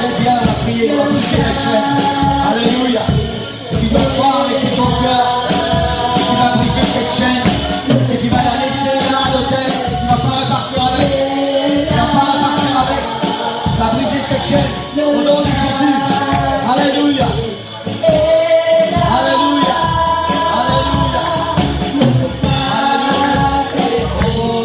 le diable a prié, il va briser les chaînes. Alléluia. Tu dois croire avec tout ton cœur qu'il va briser cette chaîne et qu'il va la laisser là à l'hôtel. Tu ne vas pas repartir avec. Tu ne vas pas repartir avec. Il va briser cette chaîne au nom de Jésus. Alléluia. Alléluia. Alléluia. Alléluia. Oh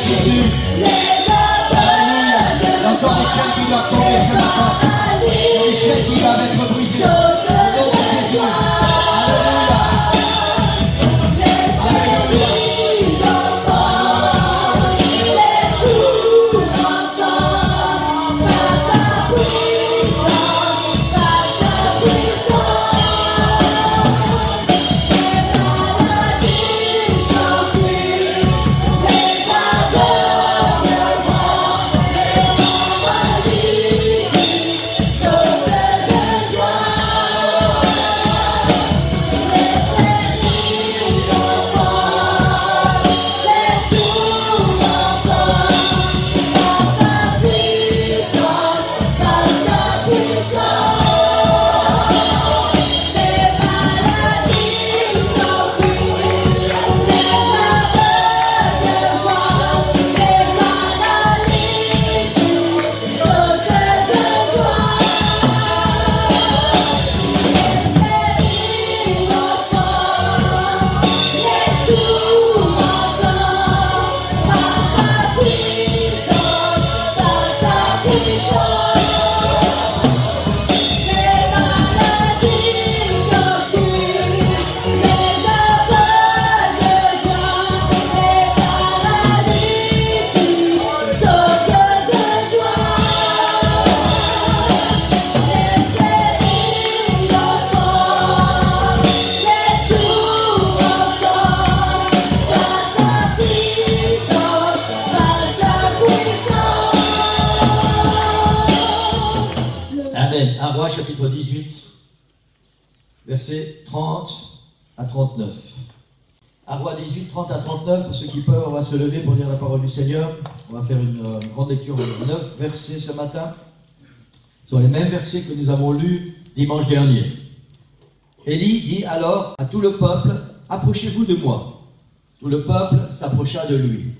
Jésus. chapitre 18, versets 30 à 39. À Rois 18, 30 à 39, pour ceux qui peuvent, on va se lever pour lire la parole du Seigneur. On va faire une grande lecture de 9 versets ce matin. Ce sont les mêmes versets que nous avons lus dimanche dernier. Élie dit alors à tout le peuple, « Approchez-vous de moi. » Tout le peuple s'approcha de lui.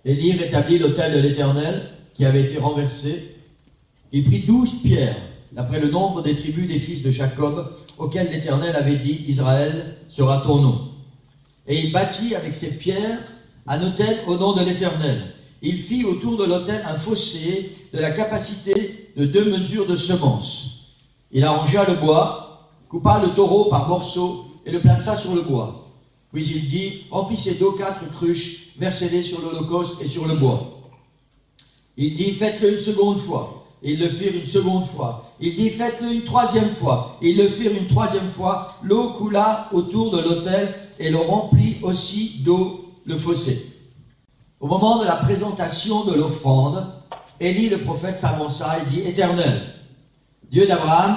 Élie rétablit l'autel de l'Éternel qui avait été renversé. Il prit 12 pierres, d'après le nombre des tribus des fils de Jacob, auxquels l'Éternel avait dit, Israël sera ton nom. Et il bâtit avec ces pierres un autel au nom de l'Éternel. Il fit autour de l'autel un fossé de la capacité de 2 mesures de semences. Il arrangea le bois, coupa le taureau par morceaux et le plaça sur le bois. Puis il dit, remplissez d'eau 4 cruches, versez-les sur l'holocauste et sur le bois. Il dit, faites-le une seconde fois. Et ils le firent une seconde fois. Il dit, faites-le une troisième fois. Et ils le firent une troisième fois. L'eau coula autour de l'autel et le remplit aussi d'eau le fossé. Au moment de la présentation de l'offrande, Élie le prophète s'avança et dit, Éternel, Dieu d'Abraham,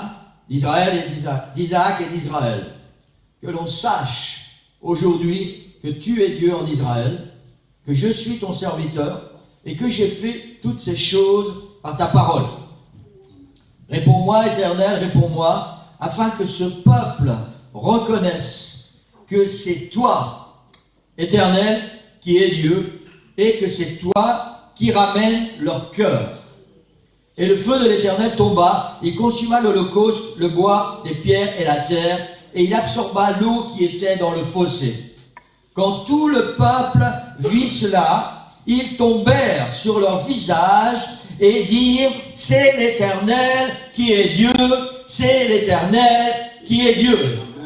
d'Israël et d'Isaac et d'Israël, que l'on sache aujourd'hui que tu es Dieu en Israël, que je suis ton serviteur et que j'ai fait toutes ces choses par ta parole. Réponds-moi, Éternel, réponds-moi, afin que ce peuple reconnaisse que c'est toi, Éternel, qui es Dieu, et que c'est toi qui ramènes leur cœur. Et le feu de l'Éternel tomba, il consuma l'holocauste, le bois, les pierres et la terre, et il absorba l'eau qui était dans le fossé. Quand tout le peuple vit cela, ils tombèrent sur leur visage et dirent, c'est l'Éternel qui est Dieu, c'est l'Éternel qui est Dieu.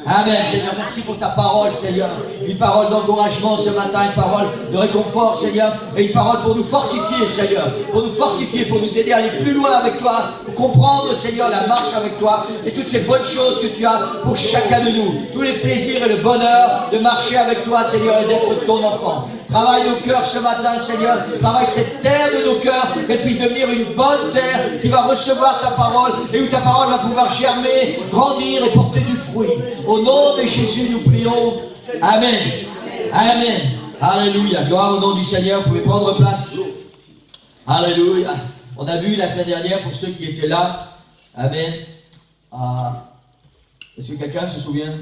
Amen, Seigneur, merci pour ta parole, Seigneur. Une parole d'encouragement ce matin, une parole de réconfort, Seigneur, et une parole pour nous fortifier, Seigneur, pour nous fortifier, pour nous aider à aller plus loin avec toi, pour comprendre, Seigneur, la marche avec toi et toutes ces bonnes choses que tu as pour chacun de nous, tous les plaisirs et le bonheur de marcher avec toi, Seigneur, et d'être ton enfant. Travaille nos cœurs ce matin, Seigneur. Travaille cette terre de nos cœurs, qu'elle puisse devenir une bonne terre qui va recevoir ta parole et où ta parole va pouvoir germer, grandir et porter du fruit. Au nom de Jésus, nous prions. Amen. Amen. Alléluia. Gloire au nom du Seigneur. Vous pouvez prendre place. Alléluia. On a vu la semaine dernière, pour ceux qui étaient là. Amen. Est-ce que quelqu'un se souvient?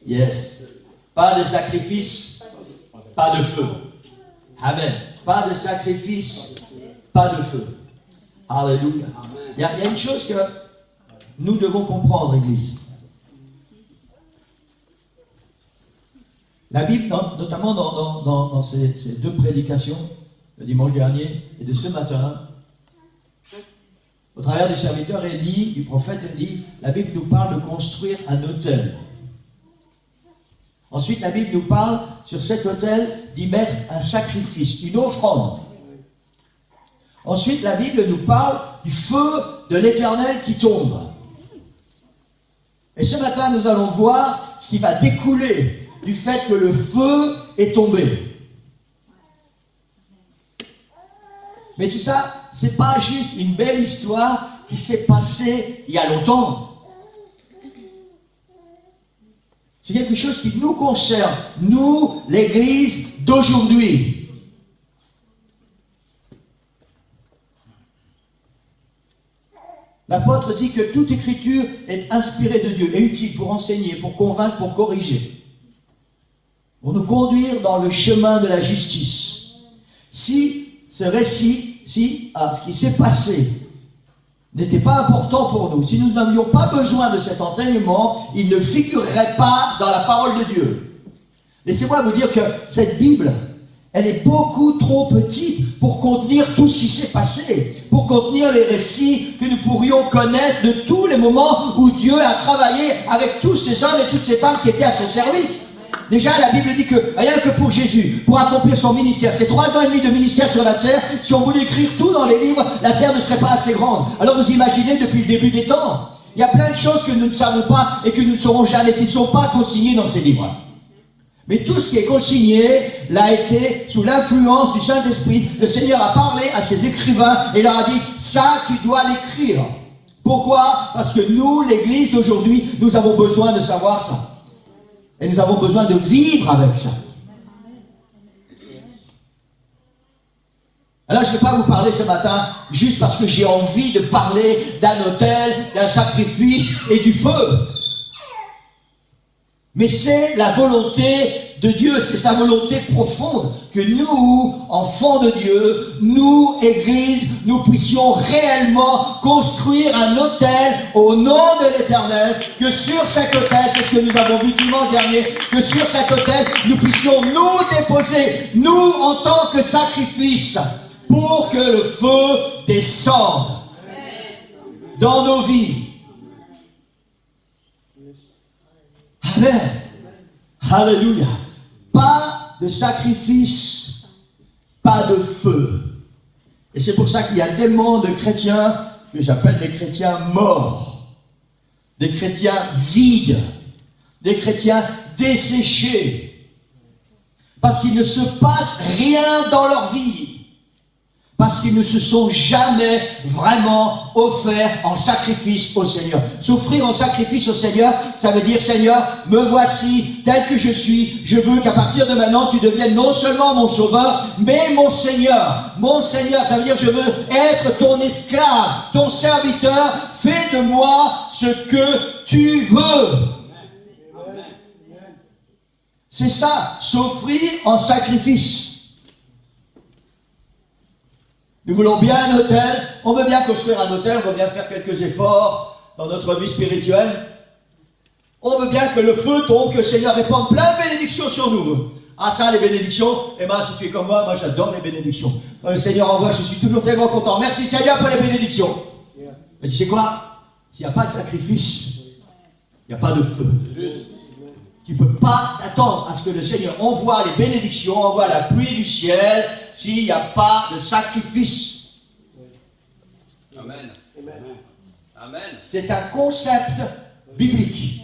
Yes. Pas de sacrifice, pas de feu. Amen. Pas de sacrifice, pas de feu. Alléluia. Il y a une chose que nous devons comprendre, Église. La Bible, notamment dans ces 2 prédications, le dimanche dernier et de ce matin, au travers du serviteur Élie, du prophète Élie, la Bible nous parle de construire un autel. Ensuite, la Bible nous parle, sur cet autel, d'y mettre un sacrifice, une offrande. Ensuite, la Bible nous parle du feu de l'Éternel qui tombe. Et ce matin, nous allons voir ce qui va découler du fait que le feu est tombé. Mais tout ça, c'est pas juste une belle histoire qui s'est passée il y a longtemps. C'est quelque chose qui nous concerne, nous, l'Église d'aujourd'hui. L'apôtre dit que toute écriture est inspirée de Dieu, est utile pour enseigner, pour convaincre, pour corriger, pour nous conduire dans le chemin de la justice. Si ce récit, ce qui s'est passé n'était pas important pour nous, si nous n'avions pas besoin de cet enseignement, il ne figurerait pas dans la parole de Dieu. Laissez-moi vous dire que cette Bible, elle est beaucoup trop petite pour contenir tout ce qui s'est passé, pour contenir les récits que nous pourrions connaître de tous les moments où Dieu a travaillé avec tous ces hommes et toutes ces femmes qui étaient à son service. Déjà, la Bible dit que, rien que pour Jésus, pour accomplir son ministère, ces 3 ans et demi de ministère sur la terre, si on voulait écrire tout dans les livres, la terre ne serait pas assez grande. Alors vous imaginez, depuis le début des temps, il y a plein de choses que nous ne savons pas et que nous ne saurons jamais, qui ne sont pas consignées dans ces livres. Mais tout ce qui est consigné l'a été sous l'influence du Saint-Esprit. Le Seigneur a parlé à ses écrivains et leur a dit, ça tu dois l'écrire. Pourquoi? Parce que nous, l'Église d'aujourd'hui, nous avons besoin de savoir ça. Et nous avons besoin de vivre avec ça. Alors je ne vais pas vous parler ce matin juste parce que j'ai envie de parler d'un autel, d'un sacrifice et du feu. Mais c'est la volonté de Dieu, c'est sa volonté profonde que nous, enfants de Dieu, nous, Église, nous puissions réellement construire un autel au nom de l'Éternel, que sur cet autel, c'est ce que nous avons vu dimanche dernier, que sur cet autel, nous puissions nous déposer, nous en tant que sacrifice, pour que le feu descende dans nos vies. Amen. Alléluia. Pas de sacrifice, pas de feu. Et c'est pour ça qu'il y a tellement de chrétiens que j'appelle des chrétiens morts, des chrétiens vides, des chrétiens desséchés, parce qu'il ne se passe rien dans leur vie. Parce qu'ils ne se sont jamais vraiment offerts en sacrifice au Seigneur. S'offrir en sacrifice au Seigneur, ça veut dire, Seigneur, me voici tel que je suis. Je veux qu'à partir de maintenant, tu deviennes non seulement mon sauveur, mais mon Seigneur. Mon Seigneur, ça veut dire, je veux être ton esclave, ton serviteur. Fais de moi ce que tu veux. C'est ça, s'offrir en sacrifice. Nous voulons bien un hôtel, on veut bien construire un hôtel, on veut bien faire quelques efforts dans notre vie spirituelle. On veut bien que le feu tombe, que le Seigneur répande plein de bénédictions sur nous. Ah ça, les bénédictions, Emma, si tu es comme moi j'adore les bénédictions. Le Seigneur envoie, je suis toujours tellement content. Merci Seigneur pour les bénédictions. Mais tu sais quoi? S'il n'y a pas de sacrifice, il n'y a pas de feu. Tu ne peux pas t'attendre à ce que le Seigneur envoie les bénédictions, envoie la pluie du ciel, s'il n'y a pas de sacrifice. Amen. Amen. C'est un concept biblique.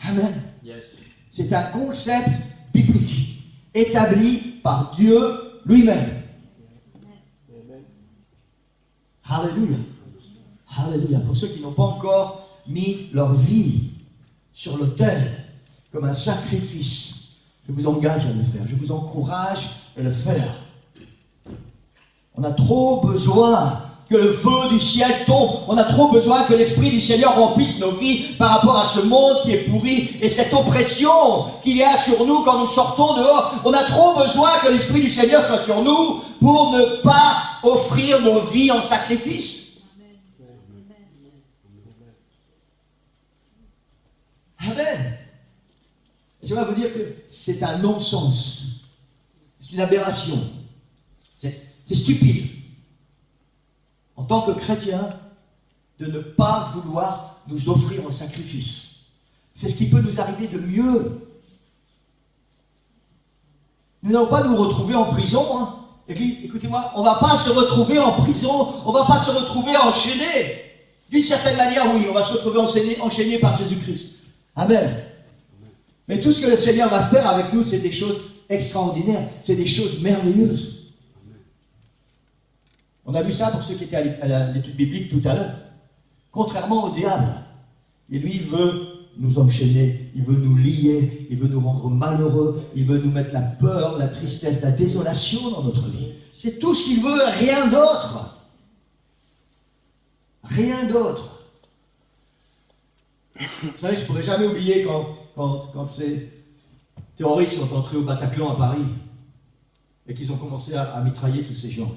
Amen. Yes. C'est un concept biblique, établi par Dieu lui-même. Alléluia. Alléluia. Pour ceux qui n'ont pas encore mis leur vie sur l'autel, comme un sacrifice, je vous engage à le faire, je vous encourage à le faire. On a trop besoin que le feu du ciel tombe, on a trop besoin que l'Esprit du Seigneur remplisse nos vies par rapport à ce monde qui est pourri et cette oppression qu'il y a sur nous quand nous sortons dehors. On a trop besoin que l'Esprit du Seigneur soit sur nous pour ne pas offrir nos vies en sacrifice. Amen. Et je vais vous dire que c'est un non-sens. C'est une aberration. C'est stupide. En tant que chrétien, de ne pas vouloir nous offrir en sacrifice. C'est ce qui peut nous arriver de mieux. Nous n'allons pas nous retrouver en prison. Hein. Église, écoutez-moi, on ne va pas se retrouver en prison. On ne va pas se retrouver enchaîné. D'une certaine manière, oui, on va se retrouver enchaîné par Jésus-Christ. Amen. Mais tout ce que le Seigneur va faire avec nous, c'est des choses extraordinaires, c'est des choses merveilleuses. On a vu ça pour ceux qui étaient à l'étude biblique tout à l'heure. Contrairement au diable, et lui, il veut nous enchaîner, il veut nous lier, il veut nous rendre malheureux, il veut nous mettre la peur, la tristesse, la désolation dans notre vie. C'est tout ce qu'il veut, rien d'autre. Rien d'autre. Vous savez, je ne pourrai jamais oublier quand ces terroristes sont entrés au Bataclan à Paris et qu'ils ont commencé à mitrailler tous ces gens.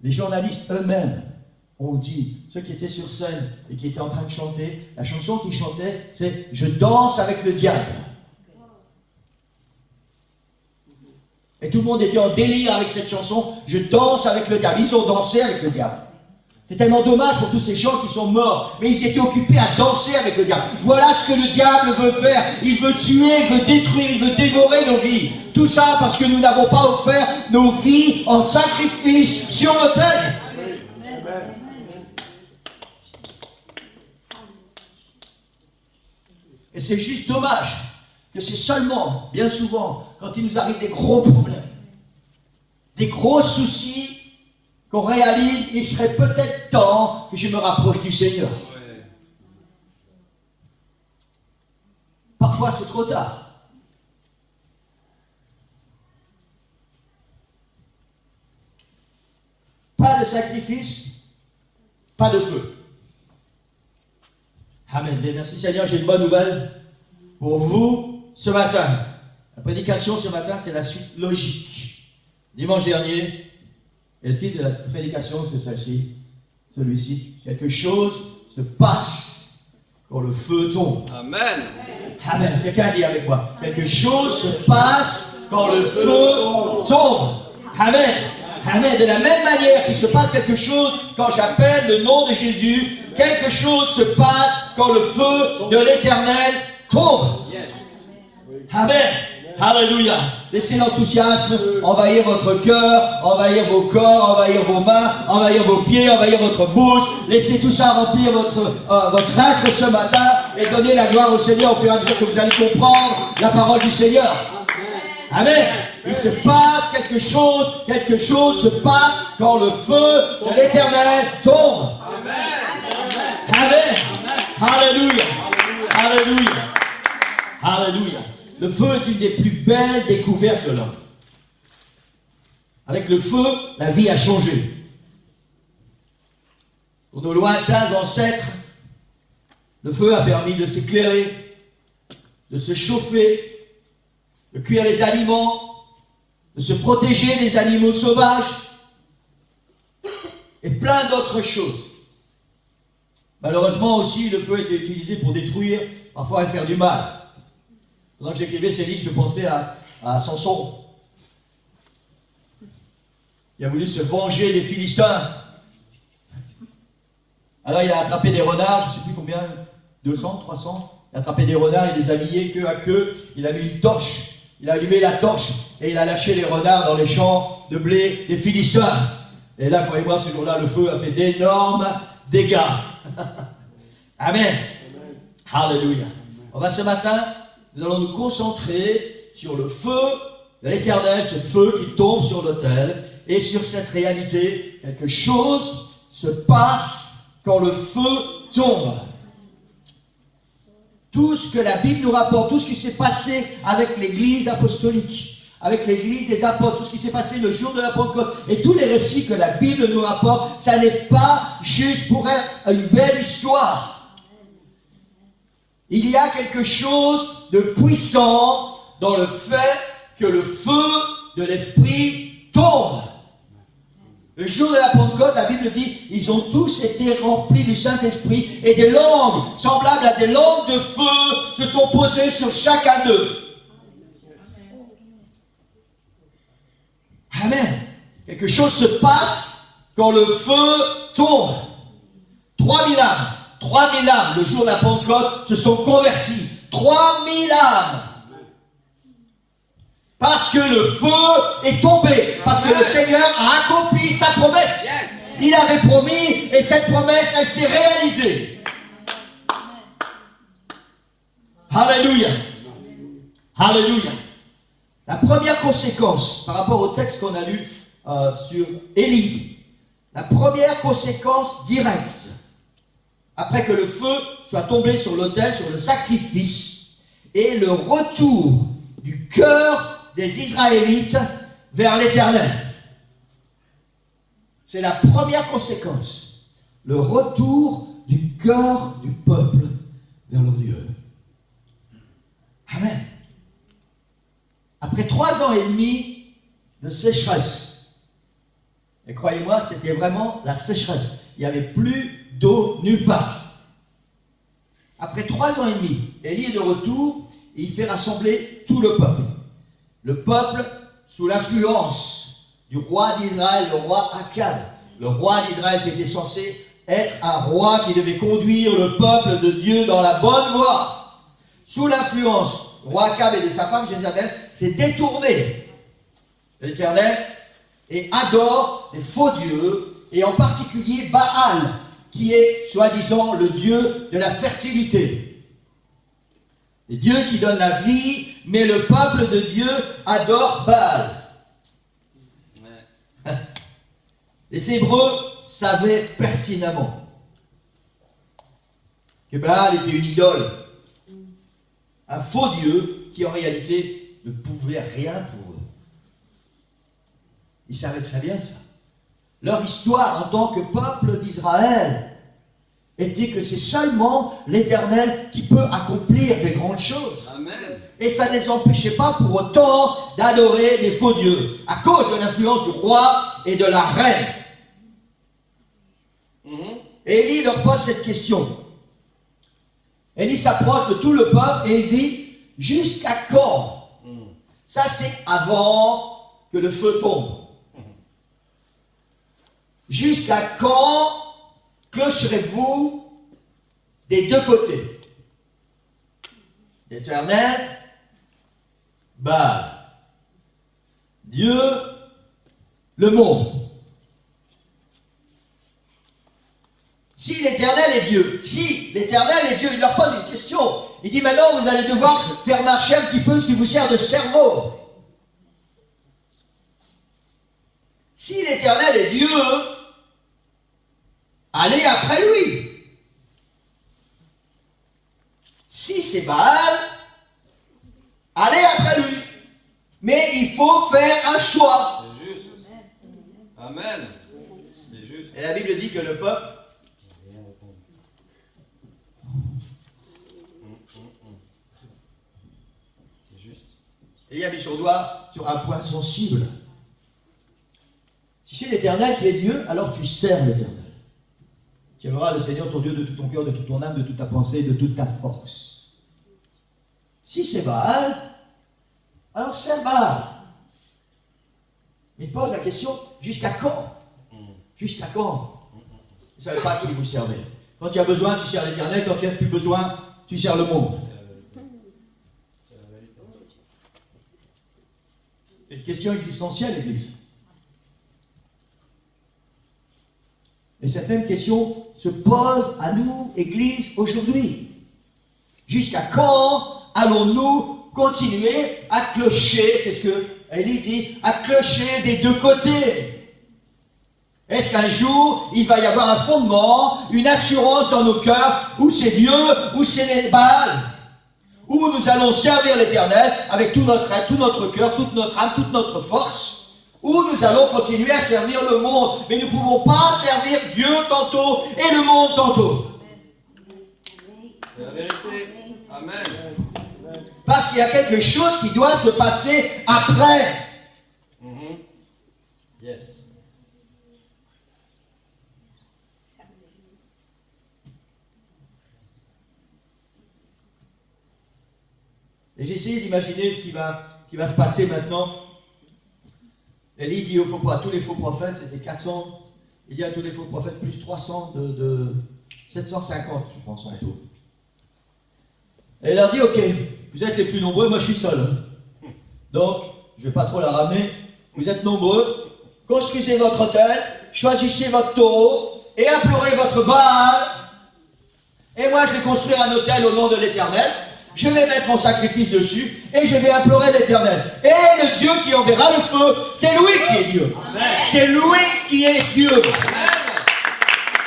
Les journalistes eux-mêmes ont dit, ceux qui étaient sur scène et qui étaient en train de chanter, la chanson qu'ils chantaient, c'est « Je danse avec le diable ». Et tout le monde était en délire avec cette chanson « Je danse avec le diable ». Ils ont dansé avec le diable. C'est tellement dommage pour tous ces gens qui sont morts, mais ils étaient occupés à danser avec le diable. Voilà ce que le diable veut faire. Il veut tuer, il veut détruire, il veut dévorer nos vies. Tout ça parce que nous n'avons pas offert nos vies en sacrifice sur l'autel. Et c'est juste dommage que c'est seulement, bien souvent, quand il nous arrive des gros problèmes, des gros soucis, qu'on réalise, il serait peut-être temps que je me rapproche du Seigneur. Parfois, c'est trop tard. Pas de sacrifice, pas de feu. Amen. Bien, merci Seigneur, j'ai une bonne nouvelle. pour vous ce matin. La prédication ce matin, c'est la suite logique. Dimanche dernier, et le titre de la prédication, c'est celui-ci. Quelque chose se passe quand le feu tombe. Amen. Amen. Quelqu'un dit avec moi. Quelque chose se passe quand le feu tombe. Amen. Amen. De la même manière qu'il se passe quelque chose quand j'appelle le nom de Jésus, quelque chose se passe quand le feu de l'Éternel tombe. Yes. Amen. Alléluia. Laissez l'enthousiasme envahir votre cœur, envahir vos corps, envahir vos mains, envahir vos pieds, envahir votre bouche. Laissez tout ça remplir votre être ce matin et donnez la gloire au Seigneur au fur et à mesure que vous allez comprendre la parole du Seigneur. Amen. Il se passe quelque chose se passe quand le feu de l'Éternel tombe. Amen. Alléluia. Alléluia. Alléluia. Le feu est une des plus belles découvertes de l'homme. Avec le feu, la vie a changé. Pour nos lointains ancêtres, le feu a permis de s'éclairer, de se chauffer, de cuire les aliments, de se protéger des animaux sauvages et plein d'autres choses. Malheureusement aussi, le feu était utilisé pour détruire, parfois et faire du mal. Pendant que j'écrivais ces livres, je pensais à Samson. Il a voulu se venger des Philistins. Alors il a attrapé des renards, je ne sais plus combien, 200, 300. Il a attrapé des renards, il les a mis queue à queue. Il a mis une torche, il a allumé la torche et il a lâché les renards dans les champs de blé des Philistins. Et là, croyez-moi, ce jour-là, le feu a fait d'énormes dégâts. Amen. Alléluia. On va ce matin, nous allons nous concentrer sur le feu de l'Éternel, ce feu qui tombe sur l'autel, et sur cette réalité, quelque chose se passe quand le feu tombe. Tout ce que la Bible nous rapporte, tout ce qui s'est passé avec l'Église apostolique, avec l'Église des apôtres, tout ce qui s'est passé le jour de la Pentecôte, et tous les récits que la Bible nous rapporte, ça n'est pas juste pour être une belle histoire. Il y a quelque chose de puissant dans le fait que le feu de l'Esprit tombe. Le jour de la Pentecôte, la Bible dit, ils ont tous été remplis du Saint-Esprit et des langues semblables à des langues de feu se sont posées sur chacun d'eux. Amen. Quelque chose se passe quand le feu tombe. 3000 âmes. 3000 âmes, le jour de la Pentecôte, se sont convertis. 3000 âmes. Parce que le feu est tombé. Parce que le Seigneur a accompli sa promesse. Il avait promis et cette promesse, elle s'est réalisée. Alléluia. Alléluia. La première conséquence, par rapport au texte qu'on a lu sur Élie, la première conséquence directe, après que le feu soit tombé sur l'autel, sur le sacrifice, et le retour du cœur des Israélites vers l'Éternel. C'est la première conséquence. Le retour du cœur du peuple vers leur Dieu. Amen. Après 3 ans et demi de sécheresse, et croyez-moi, c'était vraiment la sécheresse. Il n'y avait plus d'eau nulle part. Après 3 ans et demi, Élie est de retour et il fait rassembler tout le peuple. Le peuple sous l'influence du roi d'Israël, le roi Akab. Le roi d'Israël qui était censé être un roi qui devait conduire le peuple de Dieu dans la bonne voie. Sous l'influence du roi Akab et de sa femme Jézabel, s'est détourné de l'Éternel et adore des faux dieux, et en particulier Baal, qui est, soi-disant, le dieu de la fertilité. Les dieux qui donnent la vie, mais le peuple de Dieu adore Baal. Ouais. Les Hébreux savaient pertinemment que Baal était une idole, un faux dieu qui en réalité ne pouvait rien pour eux. Ils savaient très bien ça. Leur histoire en tant que peuple d'Israël était que c'est seulement l'Éternel qui peut accomplir des grandes choses. Amen. Et ça ne les empêchait pas pour autant d'adorer des faux dieux, à cause de l'influence du roi et de la reine. Élie leur pose cette question. Élie s'approche de tout le peuple et il dit, jusqu'à quand? Ça c'est avant que le feu tombe. Jusqu'à quand clocherez-vous des deux côtés? L'Éternel, Baal, Dieu, le monde. Si l'Éternel est Dieu, il leur pose une question. Il dit maintenant vous allez devoir faire marcher un petit peu ce qui vous sert de cerveau. Si l'Éternel est Dieu, allez après lui. Si c'est Baal, allez après lui. Mais il faut faire un choix. C'est juste. Amen. C'est juste. Et la Bible dit que le peuple et il a mis son doigt sur un point sensible. Si c'est l'Éternel qui est Dieu, alors tu sers l'Éternel. Tu aimeras le Seigneur ton Dieu de tout ton cœur, de toute ton âme, de toute ta pensée, de toute ta force. Si c'est Baal, alors sers Baal. Il pose la question, jusqu'à quand? Jusqu'à quand? Vous ne savez pas qui vous servez. Quand tu as besoin, tu sers l'Éternel. Quand tu n'as plus besoin, tu sers le monde. C'est une question existentielle, l'Église. Et cette même question se pose à nous, Église, aujourd'hui. Jusqu'à quand allons-nous continuer à clocher, c'est ce que Élie dit, à clocher des deux côtés? Est-ce qu'un jour, il va y avoir un fondement, une assurance dans nos cœurs, où c'est Dieu, où c'est les Baal, où nous allons servir l'Éternel avec tout notre être, tout notre cœur, toute notre âme, toute notre force, où nous allons continuer à servir le monde. Mais nous ne pouvons pas servir Dieu tantôt et le monde tantôt. C'est la vérité. Amen. Parce qu'il y a quelque chose qui doit se passer après. Yes. Et j'ai essayé d'imaginer ce qui va se passer maintenant. Élie dit aux faux prophètes, à tous les faux prophètes, c'était 400. Il dit à tous les faux prophètes, plus 300 de 750, je pense, en tout. Et il leur dit, ok, vous êtes les plus nombreux, moi je suis seul. Donc, je ne vais pas trop la ramener. Vous êtes nombreux, construisez votre autel, choisissez votre taureau et implorez votre Baal. Et moi je vais construire un autel au nom de l'Éternel. Je vais mettre mon sacrifice dessus et je vais implorer l'Éternel. Et le Dieu qui enverra le feu, c'est lui qui est Dieu. C'est lui qui est Dieu. Amen.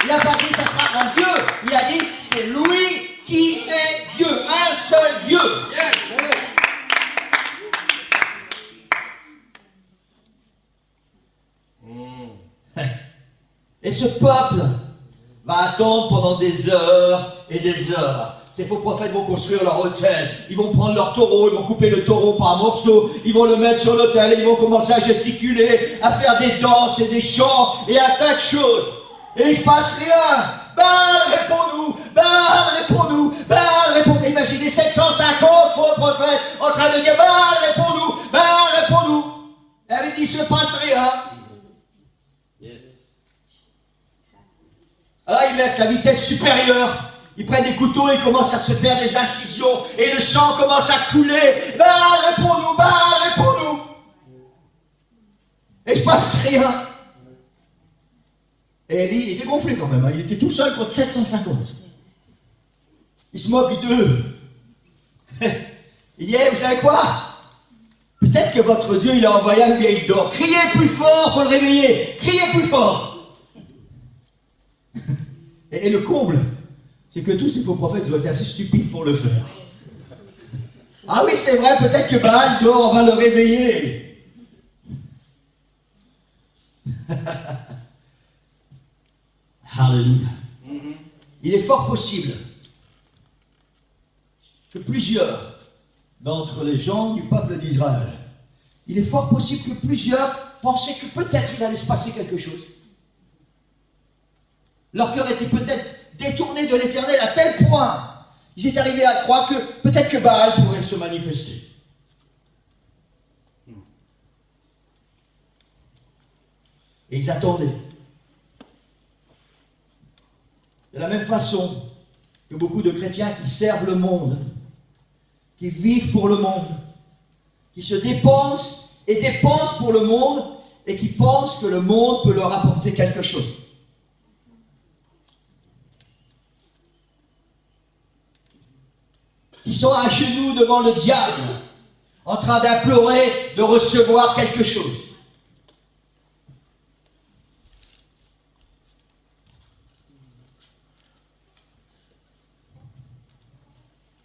Il n'a pas dit ça sera un Dieu. Il a dit c'est lui qui est Dieu. Un seul Dieu. Yes. Et ce peuple va attendre pendant des heures et des heures. Ces faux prophètes vont construire leur autel, ils vont prendre leur taureau, ils vont couper le taureau par morceaux, ils vont le mettre sur l'autel et ils vont commencer à gesticuler, à faire des danses et des chants et un tas de choses. Et il ne se passe rien. Baal, réponds-nous, Baal, réponds-nous, Baal, réponds-nous. Imaginez 750 faux prophètes en train de dire Baal, réponds-nous, Baal, réponds-nous. Et il ne se passe rien. Yes. Alors ils mettent la vitesse supérieure. Ils prennent des couteaux et ils commencent à se faire des incisions. Et le sang commence à couler. Baal, réponds-nous, Baal, réponds-nous. Et il ne se passe rien. Et Élie, il était gonflé quand même. Hein. Il était tout seul contre 750. Il se moque d'eux. Il dit, hey, vous savez quoi? Peut-être que votre Dieu, il a envoyé un vieil d'or. Criez plus fort, il faut le réveiller. Criez plus fort. Et le comble, c'est que tous ces faux prophètes ont été assez stupides pour le faire. Ah oui, c'est vrai, peut-être que Baal dort, on va le réveiller. Alléluia. Il est possible que plusieurs d'entre les gens du peuple d'Israël, il est fort possible que plusieurs pensaient que peut-être il allait se passer quelque chose. Leur cœur était peut-être détourné de l'Éternel à tel point, ils étaient arrivés à croire que peut-être que Baal pourrait se manifester. Et ils attendaient. De la même façon que beaucoup de chrétiens qui servent le monde, qui vivent pour le monde, qui se dépensent et dépensent pour le monde et qui pensent que le monde peut leur apporter quelque chose. Qui sont à genoux devant le diable, en train d'implorer de recevoir quelque chose.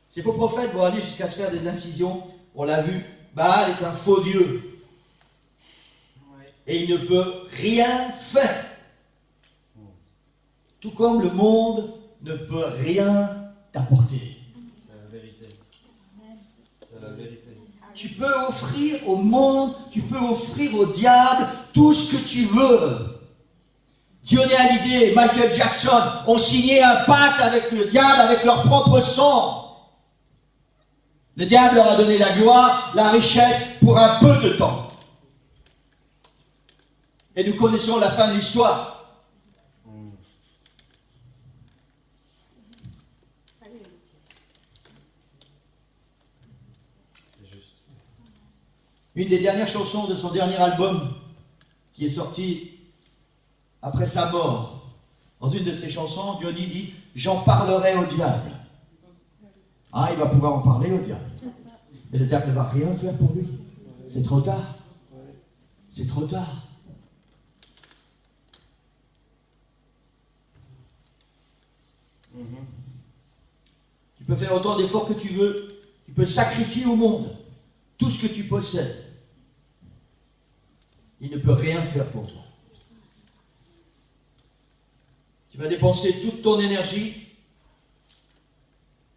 Ces faux prophètes vont aller jusqu'à se faire des incisions. On l'a vu, Baal est un faux dieu. Et il ne peut rien faire. Tout comme le monde ne peut rien t'apporter. C'est la vérité. C'est la vérité. Tu peux offrir au monde, tu peux offrir au diable tout ce que tu veux. Johnny Hallyday et Michael Jackson ont signé un pacte avec le diable, avec leur propre sang. Le diable leur a donné la gloire, la richesse pour un peu de temps. Et nous connaissons la fin de l'histoire. C'est juste. Une des dernières chansons de son dernier album, qui est sorti après sa mort. Dans une de ses chansons, Johnny dit « J'en parlerai au diable ». Ah, il va pouvoir en parler au diable. Mais le diable ne va rien faire pour lui. C'est trop tard. C'est trop tard. Tu peux faire autant d'efforts que tu veux. Tu peux sacrifier au monde tout ce que tu possèdes. Il ne peut rien faire pour toi. Tu vas dépenser toute ton énergie,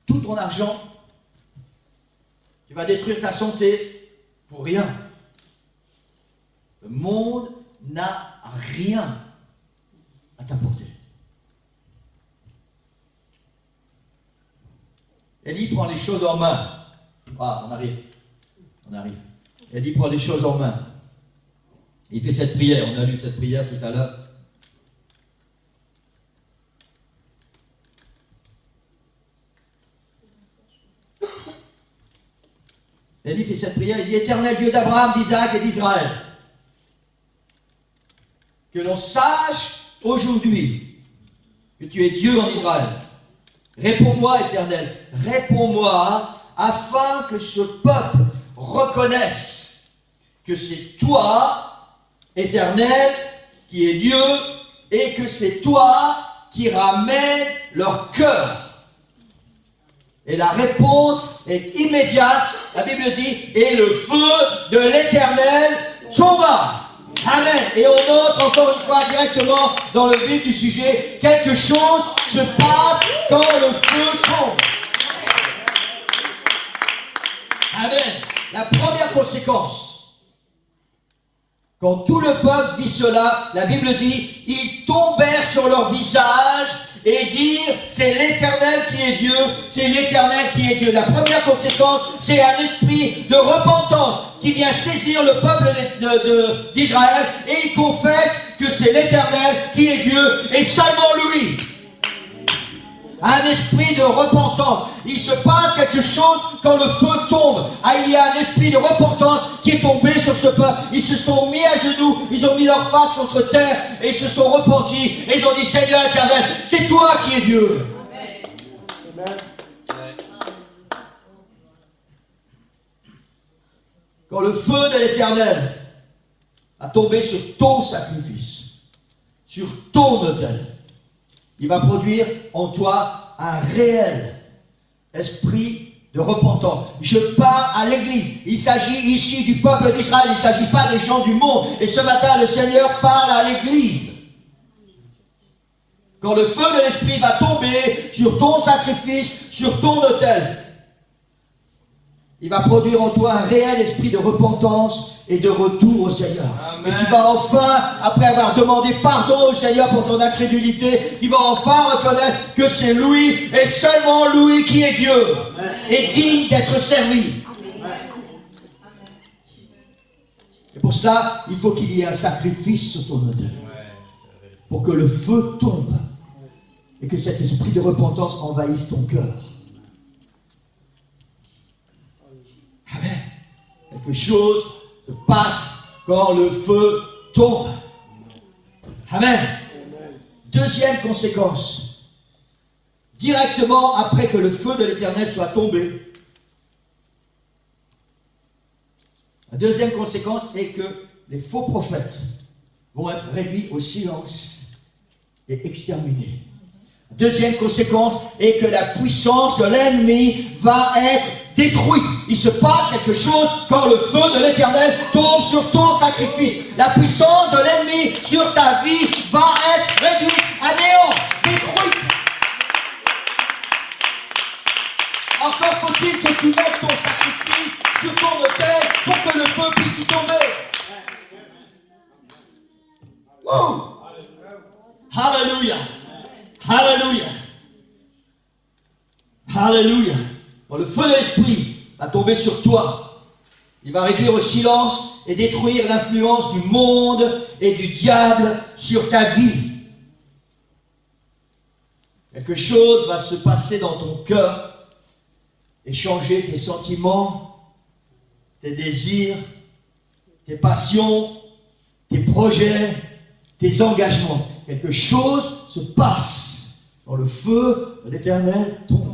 tout ton argent, tu vas détruire ta santé pour rien. Le monde n'a rien à t'apporter. Élie prend les choses en main. Ah, on arrive. Élie prend les choses en main. Il fait cette prière, on a lu cette prière tout à l'heure. Élie fait cette prière, il dit « Éternel Dieu d'Abraham, d'Isaac et d'Israël, que l'on sache aujourd'hui que tu es Dieu en Israël. Réponds-moi, Éternel, réponds-moi, afin que ce peuple reconnaisse que c'est toi, Éternel, qui es Dieu, et que c'est toi qui ramènes leur cœur. » Et la réponse est immédiate. La Bible dit, et le feu de l'Éternel tomba. Amen. Et on entre encore une fois directement dans le vif du sujet. Quelque chose se passe quand le feu tombe. Amen. La première conséquence, quand tout le peuple vit cela, la Bible dit, ils tombèrent sur leur visage et dire, c'est l'Éternel qui est Dieu, c'est l'Éternel qui est Dieu. La première conséquence, c'est un esprit de repentance qui vient saisir le peuple d'Israël et il confesse que c'est l'Éternel qui est Dieu et seulement lui. Un esprit de repentance. Il se passe quelque chose quand le feu tombe. Ah, il y a un esprit de repentance qui est tombé sur ce peuple. Ils se sont mis à genoux, ils ont mis leur face contre terre et ils se sont repentis. Et ils ont dit, Seigneur Éternel, c'est toi qui es Dieu. Amen. Quand le feu de l'Éternel a tombé sur ton sacrifice, sur ton autel, il va produire en toi un réel esprit de repentance. Je parle à l'église. Il s'agit ici du peuple d'Israël. Il ne s'agit pas des gens du monde. Et ce matin, le Seigneur parle à l'église. quand le feu de l'Esprit va tomber sur ton sacrifice, sur ton autel, il va produire en toi un réel esprit de repentance et de retour au Seigneur. Amen. Et tu vas enfin, après avoir demandé pardon au Seigneur pour ton incrédulité, tu vas enfin reconnaître que c'est lui et seulement lui qui est Dieu et digne d'être servi. Et pour cela, il faut qu'il y ait un sacrifice sur ton autel pour que le feu tombe et que cet esprit de repentance envahisse ton cœur. Amen. Quelque chose se passe quand le feu tombe. Amen. Deuxième conséquence. Directement après que le feu de l'Éternel soit tombé, la deuxième conséquence est que les faux prophètes vont être réduits au silence et exterminés. La deuxième conséquence est que la puissance de l'ennemi va être détruite. Il se passe quelque chose quand le feu de l'Éternel tombe sur ton sacrifice. La puissance de l'ennemi sur ta vie va être réduite à néant, détruite. Encore faut-il que tu mettes ton sacrifice sur ton autel pour que le feu puisse y tomber. Wow. Hallelujah. Hallelujah. Hallelujah. Quand le feu de l'Esprit va tomber sur toi, il va réduire au silence et détruire l'influence du monde et du diable sur ta vie. Quelque chose va se passer dans ton cœur et changer tes sentiments, tes désirs, tes passions, tes projets, tes engagements. Quelque chose se passe quand le feu de l'Éternel tombe.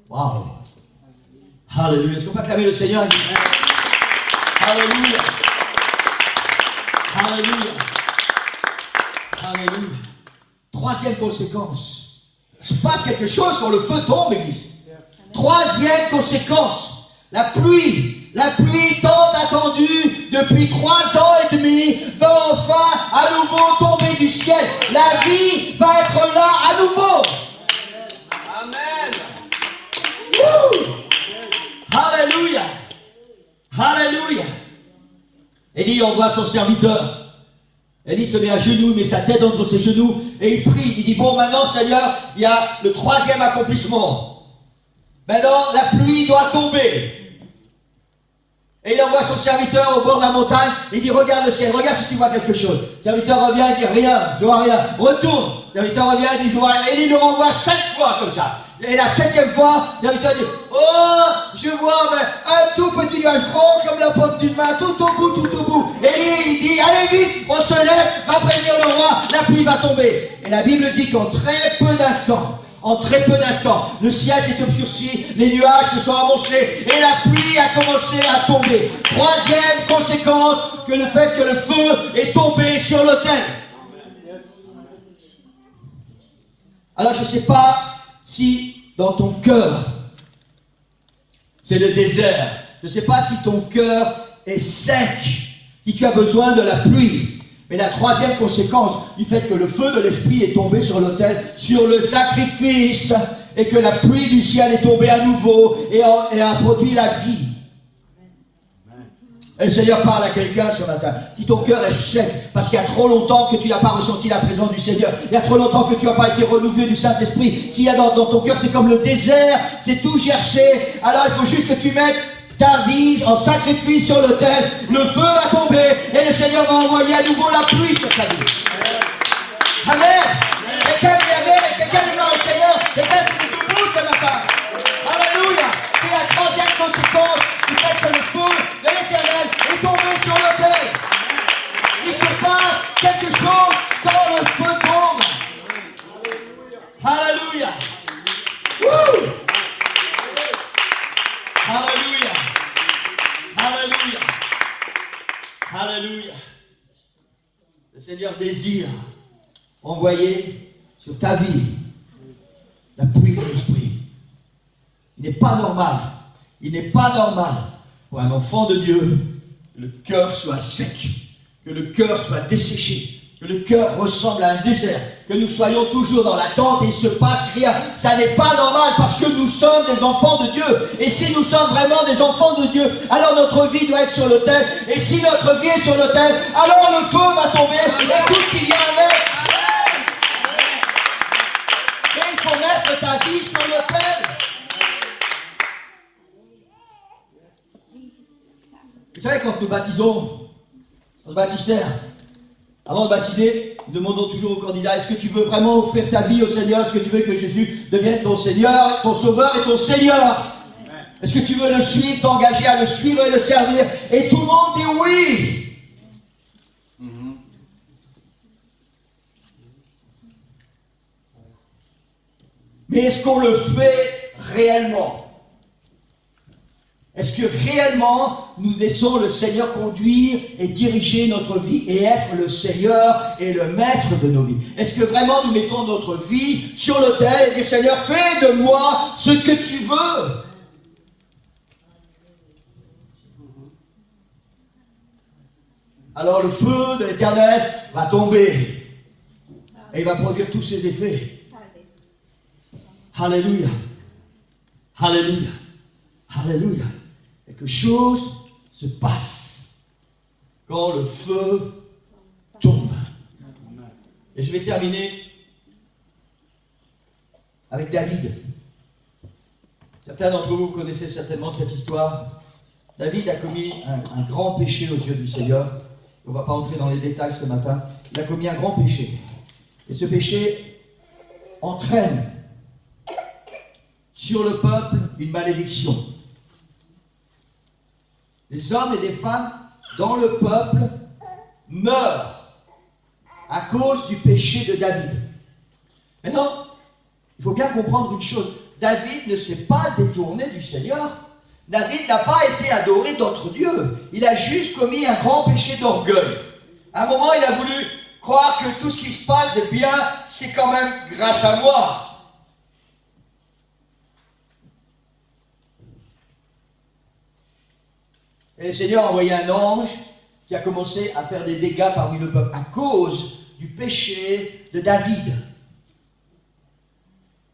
Waouh! Alléluia! Est-ce qu'on peut acclamer le Seigneur? Alléluia! Alléluia! Alléluia! Troisième conséquence. Il se passe quelque chose quand le feu tombe, Église. Troisième conséquence. La pluie tant attendue depuis 3 ans et demi va enfin à nouveau tomber du ciel. La vie va être là à nouveau. Amen. Woo! Alléluia. Alléluia. Élie envoie son serviteur. Élie se met à genoux, met sa tête entre ses genoux et il prie. Il dit, bon, maintenant Seigneur, il y a le 3e accomplissement. Maintenant, la pluie doit tomber. Et il envoie son serviteur au bord de la montagne. Il dit, regarde le ciel, regarde si tu vois quelque chose. Le serviteur revient, il dit, rien, je vois rien. Retourne. Le serviteur revient, il dit, je vois rien. Et il le renvoie 7 fois comme ça. Et la 7e fois, le serviteur dit, oh, je vois mais un tout petit nuage gros comme la paume d'une main, tout au bout, tout au bout. Et il dit, allez vite, on se lève, va prévenir le roi, la pluie va tomber. Et la Bible dit qu'en très peu d'instants, le ciel s'est obscurci, les nuages se sont amoncelés et la pluie a commencé à tomber. Troisième conséquence, que le fait que le feu est tombé sur l'autel. Alors je ne sais pas si dans ton cœur, c'est le désert. Je ne sais pas si ton cœur est sec, si tu as besoin de la pluie. Mais la troisième conséquence du fait que le feu de l'Esprit est tombé sur l'autel, sur le sacrifice, et que la pluie du ciel est tombée à nouveau et a produit la vie. Et le Seigneur parle à quelqu'un ce matin. Si ton cœur est sec, parce qu'il y a trop longtemps que tu n'as pas ressenti la présence du Seigneur, il y a trop longtemps que tu n'as pas été renouvelé du Saint-Esprit, s'il y a dans ton cœur, c'est comme le désert, c'est tout gerché, alors il faut juste que tu mettes ta vie en sacrifice sur l'autel, le feu va tomber et le Seigneur va envoyer à nouveau la pluie sur ta vie. Amen. Quelqu'un dit Amen, quelqu'un dit gloire au Seigneur, quelqu'un se dit debout ce matin. Alléluia. C'est la troisième conséquence du fait que le feu de l'Éternel est tombé sur l'autel. Il se passe quelque chose quand le feu tombe. Alléluia. Woo. Alléluia. Alléluia. Alléluia. Le Seigneur désire envoyer sur ta vie la pluie de l'Esprit. Il n'est pas normal pour un enfant de Dieu que le cœur soit sec, que le cœur soit desséché, que le cœur ressemble à un désert, que nous soyons toujours dans l'attente et il ne se passe rien. Ça n'est pas normal parce que nous sommes des enfants de Dieu. Et si nous sommes vraiment des enfants de Dieu, alors notre vie doit être sur l'autel. Et si notre vie est sur l'autel, alors le feu va tomber et tout ce qui vient avec. Et il faut mettre ta vie sur l'autel. Vous savez, quand nous baptisons, notre baptistère, avant de baptiser, nous demandons toujours au candidat, est-ce que tu veux vraiment offrir ta vie au Seigneur? Est-ce que tu veux que Jésus devienne ton Seigneur, ton Sauveur et ton Seigneur? Est-ce que tu veux le suivre, t'engager à le suivre et le servir? Et tout le monde dit oui. Mais est-ce qu'on le fait réellement? Est-ce que réellement nous laissons le Seigneur conduire et diriger notre vie et être le Seigneur et le maître de nos vies? Est-ce que vraiment nous mettons notre vie sur l'autel et disons Seigneur, fais de moi ce que tu veux? Alors le feu de l'Éternel va tomber et il va produire tous ses effets. Alléluia. Alléluia. Alléluia. Quelque chose se passe quand le feu tombe. Et je vais terminer avec David. Certains d'entre vous connaissez certainement cette histoire. David a commis un grand péché aux yeux du Seigneur. On ne va pas entrer dans les détails ce matin. Il a commis un grand péché. Et ce péché entraîne sur le peuple une malédiction. Des hommes et des femmes dans le peuple meurent à cause du péché de David. Maintenant, il faut bien comprendre une chose. David ne s'est pas détourné du Seigneur. David n'a pas été adoré d'autres dieux. Il a juste commis un grand péché d'orgueil. À un moment, il a voulu croire que tout ce qui se passe de bien, c'est quand même grâce à moi. Et le Seigneur a envoyé un ange qui a commencé à faire des dégâts parmi le peuple à cause du péché de David.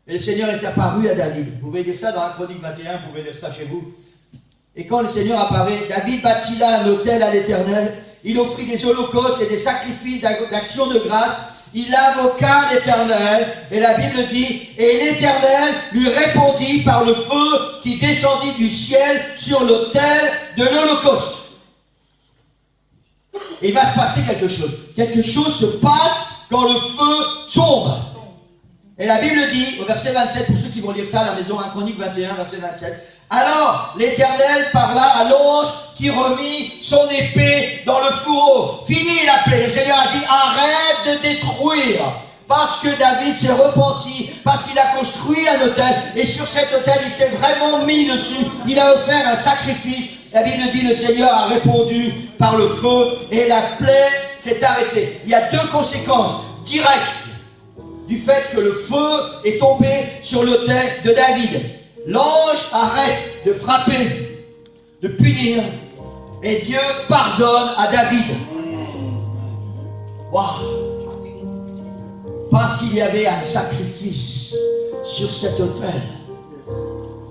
Et le Seigneur est apparu à David. Vous pouvez lire ça dans 1 Chronique 21, vous pouvez lire ça chez vous. Et quand le Seigneur apparaît, David bâtit là un autel à l'Éternel. Il offrit des holocaustes et des sacrifices d'action de grâce. Il invoqua l'Éternel, et la Bible dit, et l'Éternel lui répondit par le feu qui descendit du ciel sur l'autel de l'Holocauste. Et il va se passer quelque chose. Quelque chose se passe quand le feu tombe. Et la Bible dit, au verset 27, pour ceux qui vont lire ça à la maison, 1 Chronique 21, verset 27, alors l'Éternel parla à l'ange qui remit son épée dans le fourreau. Fini la paix. Le Seigneur a dit, arrête de détruire. Parce que David s'est repenti, parce qu'il a construit un autel, et sur cet autel, il s'est vraiment mis dessus. Il a offert un sacrifice. La Bible dit, le Seigneur a répondu par le feu, et la plaie s'est arrêtée. Il y a deux conséquences directes du fait que le feu est tombé sur l'autel de David. L'ange arrête de frapper, de punir, et Dieu pardonne à David. Waouh! Parce qu'il y avait un sacrifice sur cet autel.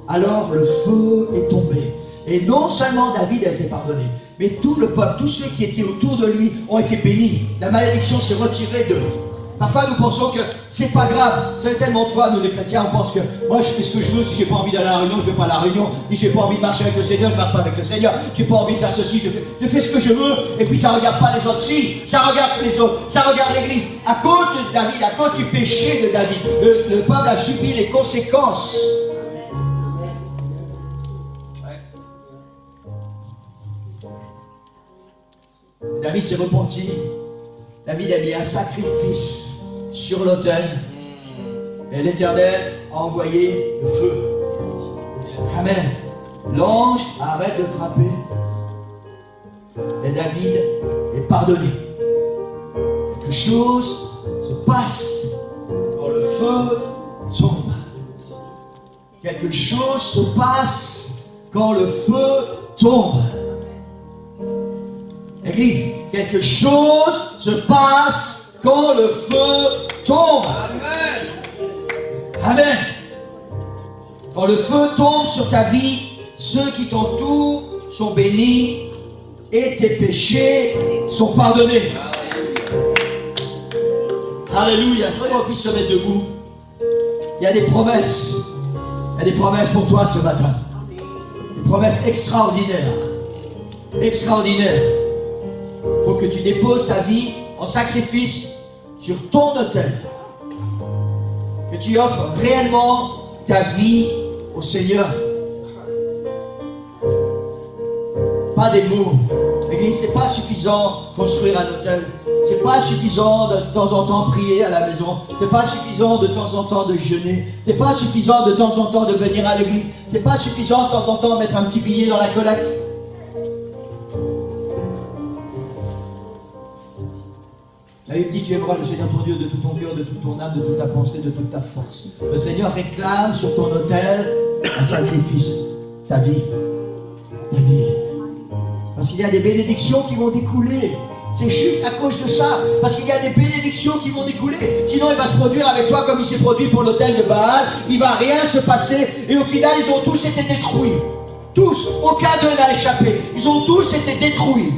Alors le feu est tombé. Et non seulement David a été pardonné, mais tout le peuple, tous ceux qui étaient autour de lui ont été bénis. La malédiction s'est retirée d'eux. Parfois nous pensons que c'est pas grave. Vous savez, tellement de fois, nous les chrétiens, on pense que moi je fais ce que je veux. Si j'ai pas envie d'aller à la réunion, je vais pas à la réunion. Si j'ai pas envie de marcher avec le Seigneur, je marche pas avec le Seigneur. J'ai pas envie de faire ceci, je fais ce que je veux. Et puis ça regarde pas les autres. Si, ça regarde les autres, ça regarde l'église. À cause de David, à cause du péché de David, le peuple a subi les conséquences. David s'est repenti. David a mis un sacrifice sur l'autel. Et l'Éternel a envoyé le feu. Amen. L'ange arrête de frapper. Et David est pardonné. Quelque chose se passe quand le feu tombe. Quelque chose se passe quand le feu tombe. Église, quelque chose se passe quand le feu tombe. Amen. Amen. Quand le feu tombe sur ta vie, ceux qui t'entourent sont bénis et tes péchés sont pardonnés. Alléluia. Il faudrait qu'on puisse se mettre debout. Il y a des promesses. Il y a des promesses pour toi ce matin. Des promesses extraordinaires. Extraordinaires. Il faut que tu déposes ta vie en sacrifice sur ton autel. Que tu offres réellement ta vie au Seigneur. Pas des mots. L'église, c'est pas suffisant de construire un hôtel. C'est pas suffisant de temps en temps prier à la maison. C'est pas suffisant de temps en temps de jeûner. C'est pas suffisant de temps en temps de venir à l'église. C'est pas suffisant de temps en temps de mettre un petit billet dans la collecte. La Bible dit: tu aimeras le Seigneur ton Dieu de tout ton cœur, de toute ton âme, de toute ta pensée, de toute ta force. Le Seigneur réclame sur ton autel un sacrifice. Ta vie. Ta vie. Parce qu'il y a des bénédictions qui vont découler. C'est juste à cause de ça. Parce qu'il y a des bénédictions qui vont découler. Sinon, il va se produire avec toi comme il s'est produit pour l'autel de Baal. Il ne va rien se passer. Et au final, ils ont tous été détruits. Tous. Aucun d'eux n'a échappé. Ils ont tous été détruits.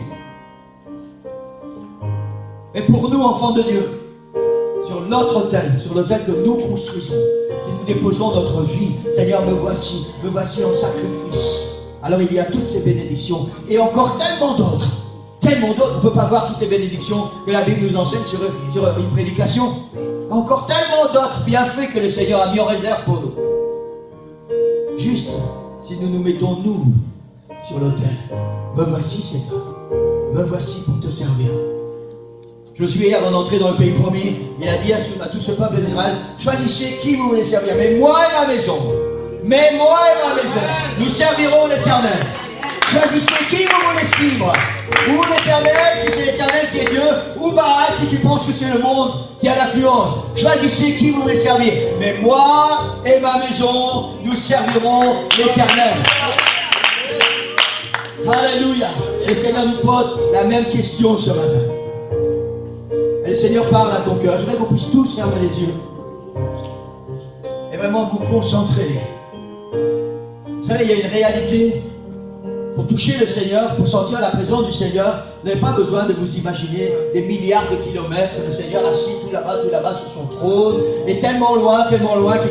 Mais pour nous, enfants de Dieu, sur notre autel, sur l'autel que nous construisons, si nous déposons notre vie, Seigneur, me voici en sacrifice. Alors il y a toutes ces bénédictions et encore tellement d'autres. Tellement d'autres, on ne peut pas voir toutes les bénédictions que la Bible nous enseigne sur une prédication. Encore tellement d'autres bienfaits que le Seigneur a mis en réserve pour nous. Juste, si nous nous mettons, nous, sur l'autel. Me voici, Seigneur. Me voici pour te servir. Josué, avant d'entrer dans le pays promis, il a dit à tout ce peuple d'Israël: choisissez qui vous voulez servir, mais moi et ma maison. Mais moi et ma maison, nous servirons l'Éternel. Choisissez qui vous voulez suivre. Ou l'Éternel, si c'est l'Éternel qui est Dieu, ou Baal, si tu penses que c'est le monde qui a l'influence. Choisissez qui vous voulez servir. Mais moi et ma maison, nous servirons l'Éternel. Alléluia. Et le Seigneur nous pose la même question ce matin. Et le Seigneur parle à ton cœur. Je voudrais qu'on puisse tous fermer les yeux et vraiment vous concentrer. Vous savez, il y a une réalité. Pour toucher le Seigneur, pour sentir la présence du Seigneur, vous n'avez pas besoin de vous imaginer des milliards de kilomètres. Le Seigneur assis tout là-bas sur son trône, et tellement loin qu'il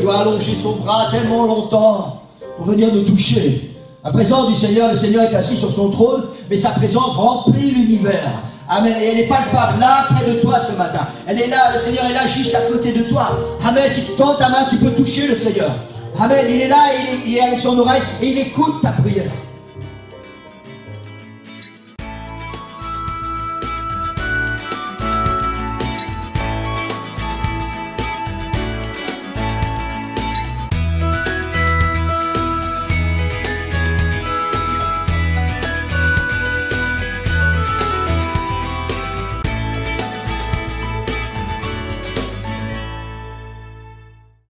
doit allonger son bras tellement longtemps pour venir nous toucher. La présence du Seigneur, le Seigneur est assis sur son trône, mais sa présence remplit l'univers. Amen. Et elle est palpable là, près de toi ce matin. Elle est là, le Seigneur est là, juste à côté de toi. Amen. Si tu tends ta main, tu peux toucher le Seigneur. Amen. Il est là, il est avec son oreille et il écoute ta prière.